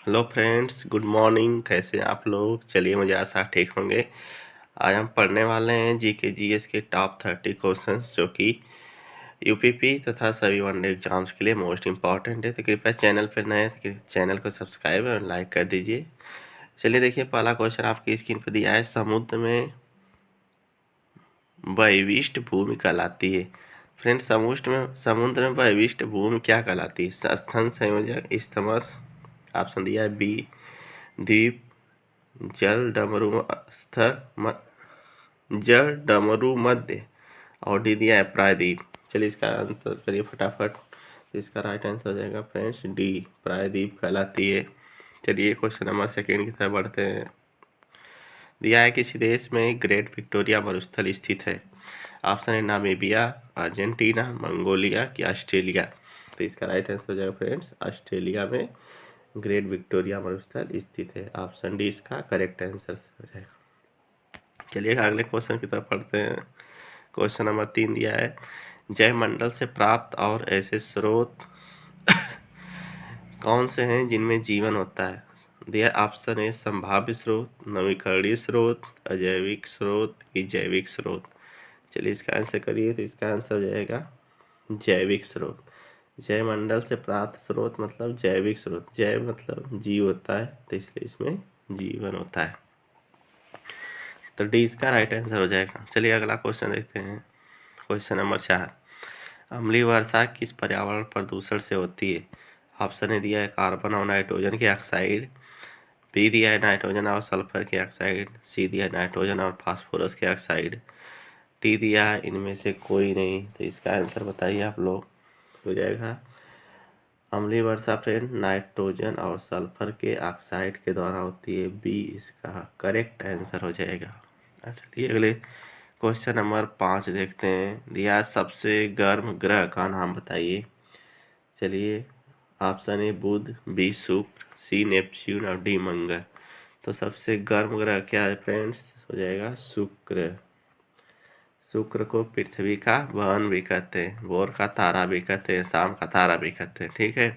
Hello friends, good morning. कैसे हैं आप लोग? चलिए, मुझे आशा ठीक होंगे। आज हम पढ़ने वाले हैं जीके जीएस के टॉप 30 क्वेश्चंस जो कि यूपीपी तथा सभी वनडे एग्जाम्स के लिए मोस्ट इम्पॉर्टेंट है। तो कृपया चैनल पर नए हैं तो चैनल को सब्सक्राइब और लाइक कर दीजिए। चलिए देखिए, पहला क्वेश्चन आपकी स्क्रीन पर दिया है। समुद्र में वायविष्ट भूमि कहलाती है। फ्रेंड्स, समुद्र में वायविष्ट भूमि क्या कहलाती है? स्तन संयोजक, इस्थमस। ऑप्शन दिया है बी द्वीप, जल डमरू स्तर जल डमरू मध्य, और डी दिया है प्रायद्वीप। चलिए इसका आंसर करिए फटाफट। तो इसका राइट आंसर हो जाएगा फ्रेंड्स डी, प्रायद्वीप कहलाती है। चलिए क्वेश्चन नंबर सेकेंड की तरफ बढ़ते हैं। दिया है किसी देश में ग्रेट विक्टोरिया मरुस्थल स्थित है। ऑप्शन है नामीबिया, अर्जेंटीना, मंगोलिया कि ऑस्ट्रेलिया। तो इसका राइट आंसर हो जाएगा फ्रेंड्स ऑस्ट्रेलिया में ग्रेट विक्टोरिया मरुस्थल स्थित है। ऑप्शन डी इसका करेक्ट आंसर हो जाएगा। चलिए अगले क्वेश्चन की तरफ पढ़ते हैं। क्वेश्चन नंबर 3 दिया है। जयमंडल से प्राप्त और ऐसे स्रोत कौन से हैं जिनमें जीवन होता है? दिया ऑप्शन है संभाव्य स्रोत, नवीकरणीय स्रोत, अजैविक स्रोत कि जैविक स्रोत। चलिए इसका आंसर करिए। तो इसका आंसर हो जाएगा जैविक स्रोत। जयमंडल से प्राप्त स्रोत मतलब जैविक स्रोत। जैव मतलब जीव होता है, तो इसलिए इसमें जीवन होता है। तो डी इसका राइट आंसर हो जाएगा। चलिए अगला क्वेश्चन देखते हैं। Question number 4। अम्लीय वर्षा किस पर्यावरण प्रदूषण से होती है? ऑप्शन ए दिया है कार्बन और नाइट्रोजन के ऑक्साइड, बी दिया है नाइट्रोजन और सल्फर के ऑक्साइड, सी दिया है नाइट्रोजन और फास्फोरस के ऑक्साइड, डी दिया है इनमें से कोई नहीं। तो इसका आंसर बताइए आप लोग। हो जाएगा अम्लीय वर्षा फ्रेंड नाइट्रोजन और सल्फर के ऑक्साइड के द्वारा होती है। बी इसका करेक्ट आंसर हो जाएगा। अच्छा, चलिए अगले क्वेश्चन नंबर 5 देखते हैं। दिया सबसे गर्म ग्रह का नाम बताइए। चलिए ऑप्शन ए बुध, बी शुक्र, सी नेपच्यून और डी मंगल। तो सबसे गर्म ग्रह क्या है फ्रेंड्स? हो जाएगा शुक्र। शुक्र को पृथ्वी का बहन भी कहते हैं, भोर का तारा भी कहते हैं, शाम का तारा भी कहते हैं। ठीक है,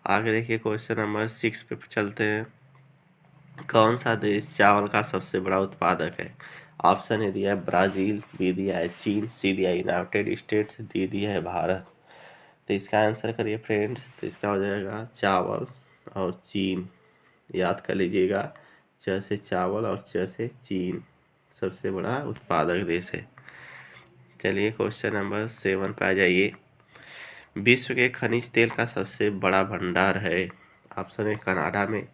आगे देखिए क्वेश्चन नंबर 6 पे चलते हैं। कौन सा देश चावल का सबसे बड़ा उत्पादक है? ऑप्शन ए दिया है ब्राजील, बी दिया है चीन, सी दिया है यूनाइटेड स्टेट्स, डी दिया है भारत। तो इसका आंसर करिए फ्रेंड्स। तो इसका हो जाएगा चावल और चीन। याद कर लीजिएगा, च से चावल और च से चीन सबसे बड़ा उत्पादक देश है। चलिए क्वेश्चन नंबर 7 पे आ जाइए। विश्व के खनिज तेल का सबसे बड़ा भंडार है। ऑप्शन है कनाडा में,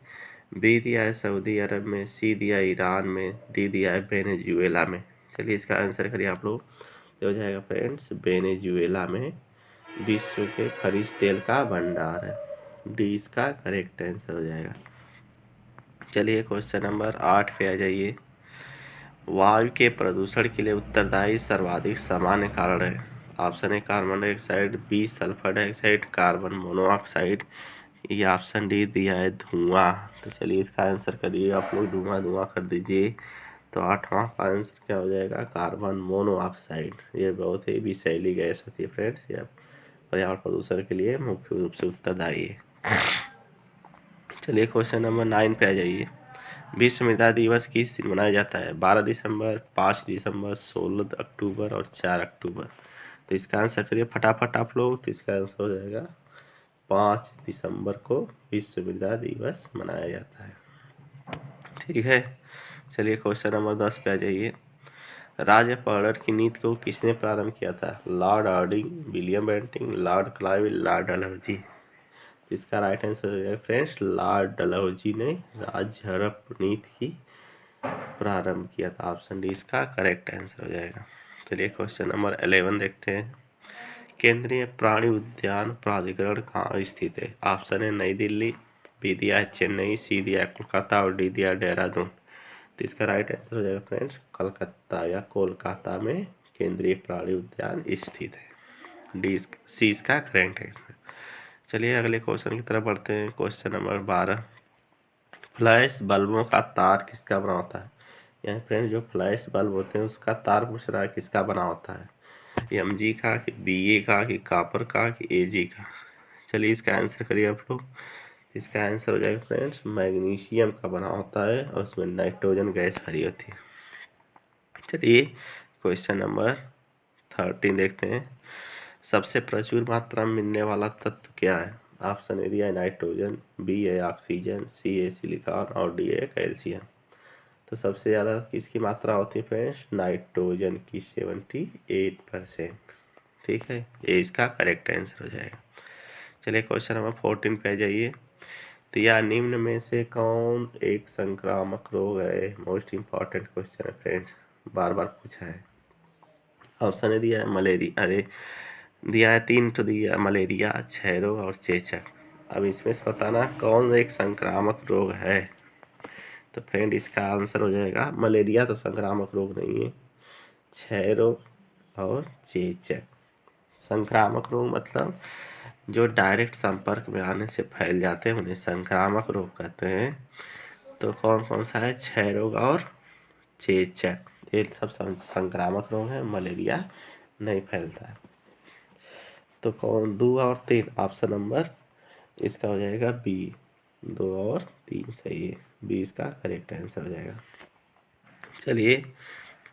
बी दिया है सऊदी अरब में, सी दिया है ईरान में, डी दिया है वेनेजुएला में। चलिए इसका आंसर करिए आप लोग। ये हो जाएगा फ्रेंड्स वेनेजुएला में विश्व के खनिज तेल का भंडार है। डी इसका करेक्ट आंसर हो जाएगा। चलिए क्वेश्चन नंबर 8 पे आ जाइए। वायु के प्रदूषण के लिए उत्तरदायी सर्वाधिक सामान्य कारण है। ऑप्शन है carbon dioxide, B sulphur dioxide, carbon monoxide, ये ऑप्शन डी दिया है धुआं। तो चलिए इसका आंसर करिए आप लोग। धुआं धुआं कर दीजिए। तो 8वां का आंसर क्या हो जाएगा? Carbon monoxide. ये बहुत ही विषैली गैस होती है फ्रेंड्स, ये पर्यावरण प्रदूषण के लिए मुख्य रूप से उत्तरदायी है। चलिए क्वेश्चन नंबर 9 पे आ जाइए। विश्व मृदा दिवस किस दिन मनाया जाता है? 12 दिसंबर, 5 दिसंबर, 16 अक्टूबर और 4 अक्टूबर। तो इसका आंसर करिए फटाफट आप लोग। तो इसका आंसर हो जाएगा 5 दिसंबर को विश्व मृदा दिवस मनाया जाता है। ठीक है, चलिए क्वेश्चन नंबर 10 पे आ जाइए। राज्य पर्यटन की नीति को किसने प्रारंभ किया था? Lord Hardinge, William Bentinck, Lord Clive, Lord Dalhousie. इसका राइट आंसर हो जाएगा फ्रेंड्स लॉर्ड डलहौजी ने राज्य हड़प नीति की प्रारंभ किया था। ऑप्शन डी इसका करेक्ट आंसर हो जाएगा। चलिए क्वेश्चन नंबर 11 देखते हैं। केंद्रीय प्राणी उद्यान प्राधिकरण कहाँ स्थित है? ऑप्शन है नई दिल्ली, बी दिया है चेन्नई, सी दिया है कोलकाता और डी दिया है देहरादून। तो इसका राइट आंसर हो जाएगा फ्रेंड्स कलकत्ता या कोलकाता में केंद्रीय प्राणी उद्यान स्थित है। डी सी इसका करेक्ट आंसर। चलिए अगले क्वेश्चन की तरफ बढ़ते हैं। Question number 12। फ्लैश बल्बों का तार किसका बना होता है? यानी फ्रेंड्स जो फ्लैश बल्ब होते हैं उसका तार पूछ रहा है किसका बना होता है? एमजी का कि बीए का कि कॉपर का कि एजी का। चलिए इसका आंसर करिए आप लोग। इसका आंसर हो जाएगा फ्रेंड्स मैग्नीशियम का बना होता है और उसमें नाइट्रोजन गैस भरी होती है। चलिए क्वेश्चन नंबर 13 देखते हैं। सबसे प्रचुर मात्रा में मिलने वाला तत्व क्या है? ऑप्शन ए दिया है नाइट्रोजन, बी है ऑक्सीजन, सी है सिलिकॉन और डी है कैल्शियम। तो सबसे ज़्यादा किसकी मात्रा होती है फ्रेंड्स? नाइट्रोजन की 78%। ठीक है, ये इसका करेक्ट आंसर हो जाएगा। चलिए क्वेश्चन नंबर 14 पे आ जाइए। तो यह निम्न में से कौन एक संक्रामक रोग है? मोस्ट इम्पॉर्टेंट क्वेश्चन है फ्रेंड्स, बार बार पूछा है। ऑप्शन दिया है मलेरिया, अरे दिया है 3 तो दिया, मलेरिया, क्षय रोग और चेचक। अब इसमें से बताना कौन एक संक्रामक रोग है। तो फ्रेंड इसका आंसर हो जाएगा मलेरिया तो संक्रामक रोग नहीं है, क्षय रोग और चेचक। संक्रामक रोग मतलब जो डायरेक्ट संपर्क में आने से फैल जाते हैं उन्हें संक्रामक रोग कहते हैं। तो कौन कौन सा है? क्षय रोग और चेचक, ये सब संक्रामक रोग है, मलेरिया नहीं फैलता है। तो कौन 2 और 3 ऑप्शन नंबर इसका हो जाएगा बी, 2 और 3 सही है, बी इसका करेक्ट आंसर हो जाएगा। चलिए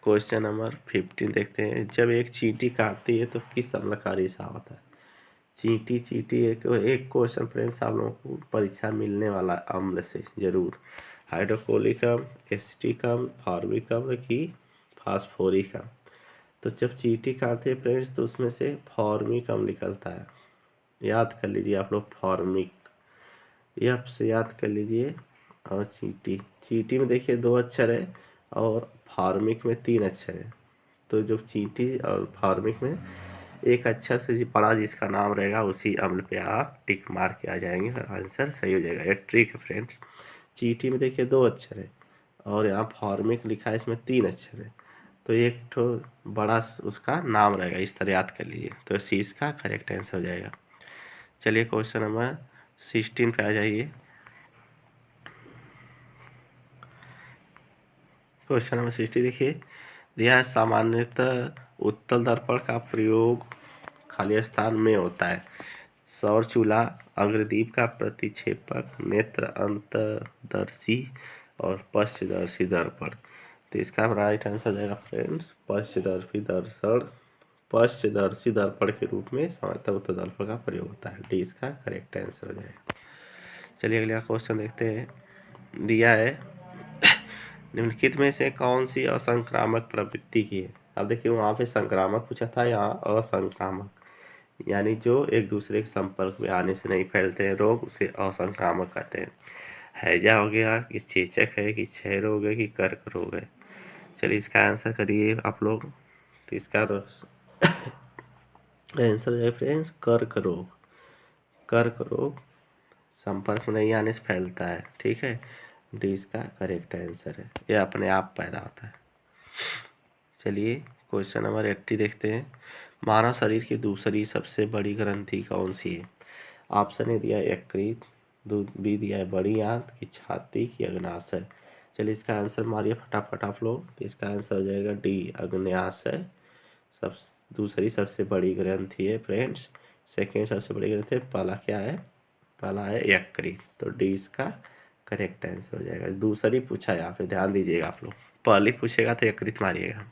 क्वेश्चन नंबर 15 देखते हैं। जब एक चींटी काटती है तो किस अम्ल का रिसाव होता है? चींटी चींटी एक क्वेश्चन फ्रेंड्स आप लोगों को परीक्षा मिलने वाला अम्ल से जरूर। हाइड्रोक्लोरिक अम्ल, एसिटिक अम्ल, फॉर्मिक अम्ल की फास्फोरिक अम्ल। तो जब चींटी काटते हैं फ्रेंड्स तो उसमें से फॉर्मिक अम्ल निकलता है, याद कर लीजिए आप लोग फॉर्मिक, ये आपसे याद कर लीजिए। और चींटी, चींटी में देखिए 2 अक्षर है और फार्मिक में 3 अक्षर है। तो जो चींटी और फार्मिक में एक अक्षर से जी पड़ा जिसका नाम रहेगा उसी अम्ल पे आप टिक मार के आ जाएंगे और आंसर सही हो जाएगा। एक ट्रिक है फ्रेंड्स, चींटी में देखिए 2 अक्षर है और यहाँ फार्मिक लिखा है इसमें 3 अक्षर है, तो एक तो बड़ा उसका नाम रहेगा, इस तरह याद कर लीजिए। तो सी इसका करेक्ट आंसर हो जाएगा। चलिए क्वेश्चन नंबर 16 पे आ जाइए। क्वेश्चन नंबर 60 देखिए, दिया है सामान्यतः उत्तल दर्पण का प्रयोग खाली स्थान में होता है। सौर चूल्हा, अग्रदीप का प्रतिक्षेपक, नेत्र अंतर्दर्शी और पश्चदर्शी दर्पण। तो इसका राइट आंसर जाएगा फ्रेंड्स पश्चदर्शी दर्पण के रूप में सामान्यतः उत्तल दर्पण का प्रयोग होता है, डी इसका करेक्ट आंसर हो जाएगा। चलिए अगला क्वेश्चन देखते हैं। दिया है निम्नलिखित में से कौन सी असंक्रामक प्रवृत्ति की है? अब देखिए वहाँ पे संक्रामक पूछा था, यहाँ असंक्रामक, यानी जो एक दूसरे के संपर्क में आने से नहीं फैलते हैं रोग, उसे असंक्रामक कहते हैं। हैजा हो गया कि चेचक है कि क्षय रोग है कि कर्क रोग है? चलिए इसका आंसर करिए आप लोग। तो इसका आंसर है फ्रेंड्स कर्क रोग। कर्क रोग संपर्क में नहीं आने से फैलता है, ठीक है, डी इसका करेक्ट आंसर है, ये अपने आप पैदा होता है। चलिए क्वेश्चन नंबर 80 देखते हैं। मानव शरीर की दूसरी सबसे बड़ी ग्रंथि कौन सी है? ऑप्शन ए दिया है यकृत, बी दिया है बड़ी आंत की छाती की अग्नाशय। चलिए इसका आंसर मारिए फटाफट आप लोग। तो इसका आंसर हो जाएगा डी अग्नाशय सब दूसरी सबसे बड़ी ग्रंथि है फ्रेंड्स। सेकेंड सबसे बड़ी ग्रंथि है, पहला क्या है? पहला है यकृत, तो डी इसका करेक्ट आंसर हो जाएगा। दूसरी पूछा है यहाँ पे, ध्यान दीजिएगा आप लोग, पहली पूछेगा तो यकृत मारिएगा।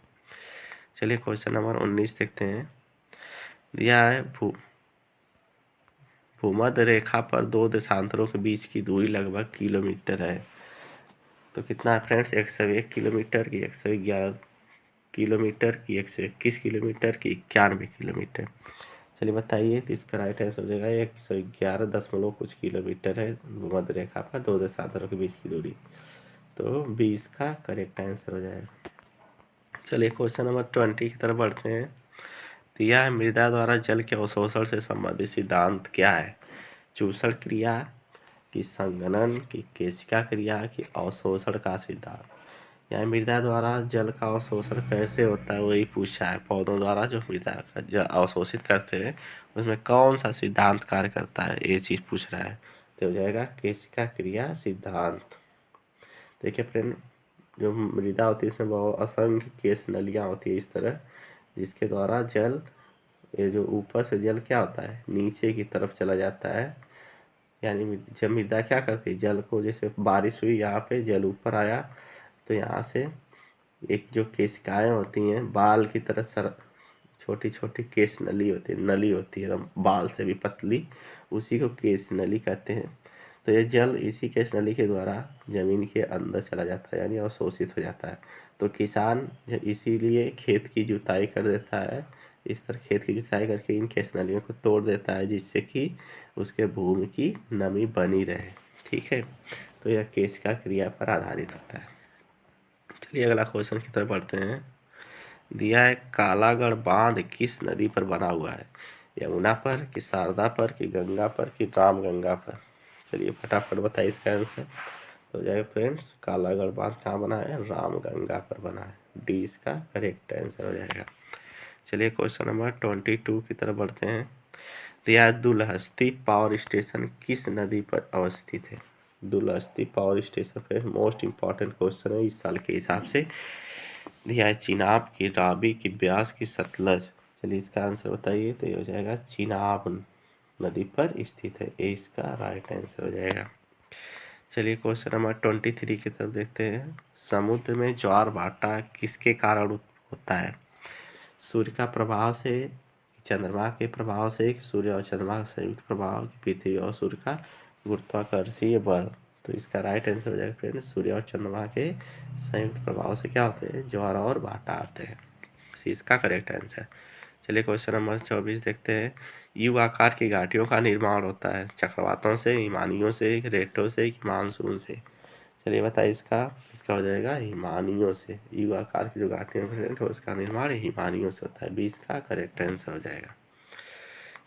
चलिए क्वेश्चन नंबर 19 देखते हैं। दिया है भूमध्य रेखा पर 2 देशांतरों के बीच की दूरी लगभग किलोमीटर है। तो कितना है फ्रेंड्स? 101 किलोमीटर की, 111 किलोमीटर की, 121 किलोमीटर की, 91 किलोमीटर। चलिए बताइए, तो इसका राइट आंसर हो जाएगा 111 कुछ किलोमीटर है भूमध्य रेखा पर 2 देशांतरों के बीच की दूरी, तो 20 का करेक्ट आंसर हो जाएगा। चलिए क्वेश्चन नंबर 20 की तरफ बढ़ते हैं। दिया है मृदा द्वारा जल के अवशोषण से संबंधित सिद्धांत क्या है? चूषण क्रिया की संघनन की केशिका क्रिया की अवशोषण का सिद्धांत। यहाँ मृदा द्वारा जल का अवशोषण कैसे होता है वही पूछा है। पौधों द्वारा जो मृदा का जल अवशोषित करते हैं उसमें कौन सा सिद्धांत कार्य करता है, ये चीज़ पूछ रहा है। तो हो जाएगा केशिका क्रिया सिद्धांत। देखिए फ्रेंड, जो मृदा होती है इसमें बहुत असंख्य केश नलियाँ होती है इस तरह, जिसके द्वारा जल, ये जो ऊपर से जल क्या होता है नीचे की तरफ चला जाता है यानी जब मृदा क्या करती है, जल को, जैसे बारिश हुई यहाँ पे जल ऊपर आया तो यहाँ से एक जो केशिकाएं होती हैं बाल की तरह सर, छोटी छोटी केश नली होती है, नली होती है एकदम बाल से भी पतली, उसी को केश नली कहते हैं। तो ये जल इसी केश नली के द्वारा जमीन के अंदर चला जाता है, यानी अवशोषित हो जाता है। तो किसान इसीलिए खेत की जुताई कर देता है, इस तरह खेत की जुताई करके इन केश नलियों को तोड़ देता है, जिससे कि उसके भूमि की नमी बनी रहे। ठीक है, तो यह केशिका क्रिया पर आधारित होता है। चलिए अगला क्वेश्चन की तरफ बढ़ते हैं। दिया है कालागढ़ बांध किस नदी पर बना हुआ है, यमुना पर कि शारदा पर कि गंगा पर कि रामगंगा पर। चलिए फटाफट बताइए इसका आंसर। तो जाए फ्रेंड्स, कालागढ़ बांध कहाँ बना है, रामगंगा पर बना है। डी इसका करेक्ट आंसर हो जाएगा। चलिए क्वेश्चन नंबर 22 की तरफ बढ़ते हैं। दिया दुलहस्ती पावर स्टेशन किस नदी पर अवस्थित है। दुलहस्ती पावर स्टेशन पे मोस्ट इंपॉर्टेंट क्वेश्चन है इस साल के हिसाब से। दिया है चिनाब की, रावी की, ब्यास की, सतलज। चलिए इसका आंसर बताइए। तो ये हो जाएगा चिनाब नदी पर स्थित है, ये इसका राइट आंसर हो जाएगा। चलिए क्वेश्चन नंबर 23 की तरफ देखते हैं। समुद्र में ज्वार भाटा किसके कारण होता है, सूर्य का प्रभाव से, चंद्रमा के प्रभाव से, सूर्य और चंद्रमा का संयुक्त प्रभाव, पृथ्वी और सूर्य का गुरुत्वाकर्षीय बल। तो इसका राइट आंसर हो जाएगा फ्रेंड्स, सूर्य और चंद्रमा के संयुक्त प्रभाव से क्या होते हैं, ज्वार और भाटा आते हैं। सी इसका करेक्ट आंसर। चलिए क्वेश्चन नंबर 24 देखते हैं। यू आकार की घाटियों का निर्माण होता है चक्रवातों से, हिमानियों से, रेटों से कि मानसून से। चलिए बताइए इसका। इसका हो जाएगा हिमानियों से। यू आकार की जो घाटियाँ प्रेजेंट हो उसका निर्माण हिमानियों से होता है, 20 का करेक्ट आंसर हो जाएगा।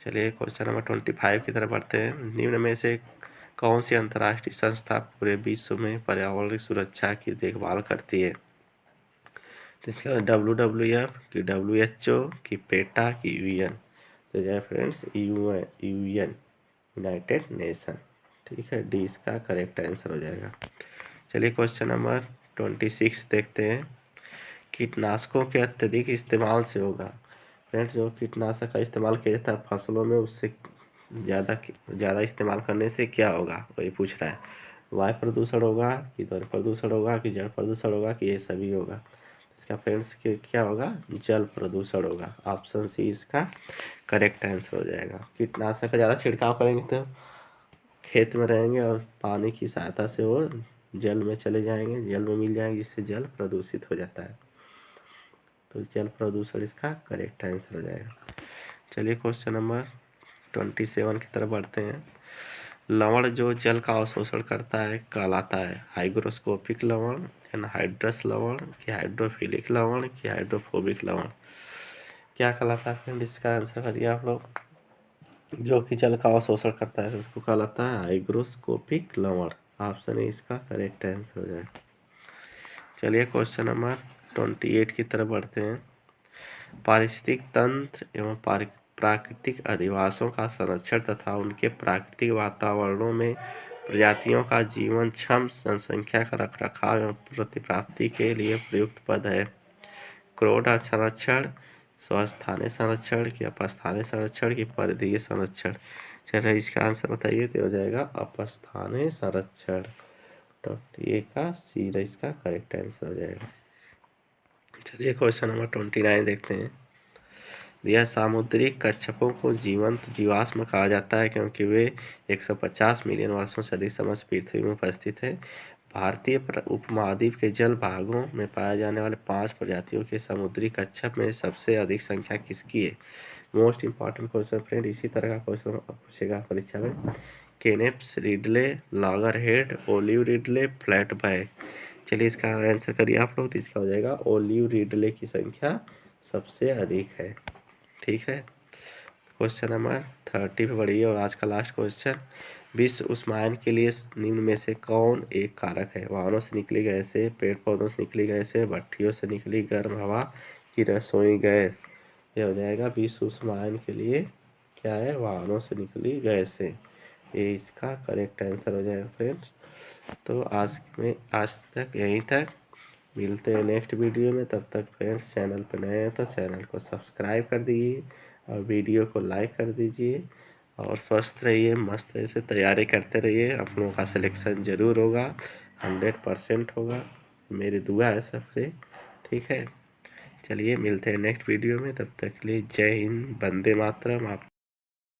चलिए क्वेश्चन नंबर 25 की तरफ बढ़ते हैं। निम्न में से कौन सी अंतर्राष्ट्रीय संस्था पूरे विश्व में पर्यावरण सुरक्षा की देखभाल करती है। इसका WWF की, WHO की, पेटा की, UN। तो जाए फ्रेंड्स UN, यूनाइटेड नेशन। ठीक है, डी इसका करेक्ट आंसर हो जाएगा। चलिए क्वेश्चन नंबर 26 देखते हैं। कीटनाशकों के अत्यधिक इस्तेमाल से होगा, फ्रेंड्स जो कीटनाशक का इस्तेमाल किया जाता है फसलों में, उससे ज़्यादा इस्तेमाल करने से क्या होगा, वही पूछ रहा है। वायु प्रदूषण होगा कि ध्वनि प्रदूषण होगा कि जल प्रदूषण होगा कि ये सभी होगा। इसका फ्रेंड्स क्या होगा, जल प्रदूषण होगा। ऑप्शन सी इसका करेक्ट आंसर हो जाएगा। कीटनाशक का ज़्यादा छिड़काव करेंगे तो खेत में रहेंगे और पानी की सहायता से वो जल में चले जाएंगे, जल में मिल जाएंगे, जिससे जल प्रदूषित हो जाता है। तो जल प्रदूषण इसका करेक्ट आंसर हो जाएगा। चलिए क्वेश्चन नंबर 27 की तरफ बढ़ते हैं। लवण जो जल का अवशोषण करता है कहलाता है हाइग्रोस्कोपिक लवण, एनहाइड्रस लवण कि हाइड्रोफिलिक लवण कि हाइड्रोफोबिक लवण। क्या कहलाता है फ्रेंड, इसका आंसर करिए आप लोग। जो कि जल का अवशोषण करता है उसको कहलाता है हाइग्रोस्कोपिक लवण। ऑप्शन ए इसका करेक्ट आंसर हो जाएगा। चलिए क्वेश्चन नंबर 28 की तरफ बढ़ते हैं। पारिस्थितिक तंत्र एवं प्राकृतिक अधिवासों का संरक्षण तथा उनके प्राकृतिक वातावरणों में प्रजातियों का जीवन क्षम जनसंख्या का रखरखाव एवं प्रतिप्राप्ति के लिए प्रयुक्त पद है। क्रोड संरक्षण, स्वस्थानीय संरक्षण की, अपस्थानीय संरक्षण की, परिधीय संरक्षण। चलिए इसका आंसर बताइए। तो हो जाएगा अपस्थानीय संरक्षण। तो ये का सी इसका करेक्ट आंसर हो जाएगा। चलिए क्वेश्चन नंबर 29 देखते हैं। यह सामुद्रिक कच्छपों को जीवंत जीवाश्म कहा जाता है क्योंकि वे 150 मिलियन वर्षों से अधिक समय से पृथ्वी में उपस्थित है। भारतीय उपमहाद्वीप के जल भागों में पाए जाने वाले 5 प्रजातियों के समुद्री कच्छप में सबसे अधिक संख्या किसकी है। मोस्ट इंपॉर्टेंट क्वेश्चन फ्रेंड, इसी तरह का क्वेश्चन पूछेगा परीक्षा में। Kemp's ridley, loggerhead, olive ridley, flatback. चलिए इसका आंसर करिए आप लोग। तो इसका हो जाएगा ओलिव रिडले की संख्या सबसे अधिक है। ठीक है, क्वेश्चन नंबर 30 पे बढ़िए और आज का लास्ट क्वेश्चन। विश्व उष्मायन के लिए निम्न में से कौन एक कारक है। वाहनों से निकली गैसें, पेड़ पौधों से निकली गैसें, भट्टियों से निकली गर्म हवा की रसोई गैस। ये हो जाएगा विश्व उष्मायन के लिए क्या है, वाहनों से निकली गैसें। ये इसका करेक्ट आंसर हो जाएगा फ्रेंड्स। तो आज तक यहीं तक, मिलते हैं नेक्स्ट वीडियो में। तब तक फ्रेंड्स चैनल पर नए हैं तो चैनल को सब्सक्राइब कर दीजिए और वीडियो को लाइक कर दीजिए और स्वस्थ रहिए, मस्त ऐसे तैयारी करते रहिए, आप लोगों का सिलेक्शन ज़रूर होगा, 100% होगा, मेरी दुआ है सबसे। ठीक है, चलिए मिलते हैं नेक्स्ट वीडियो में, तब तक के लिए जय हिंद, वंदे मातरम। आप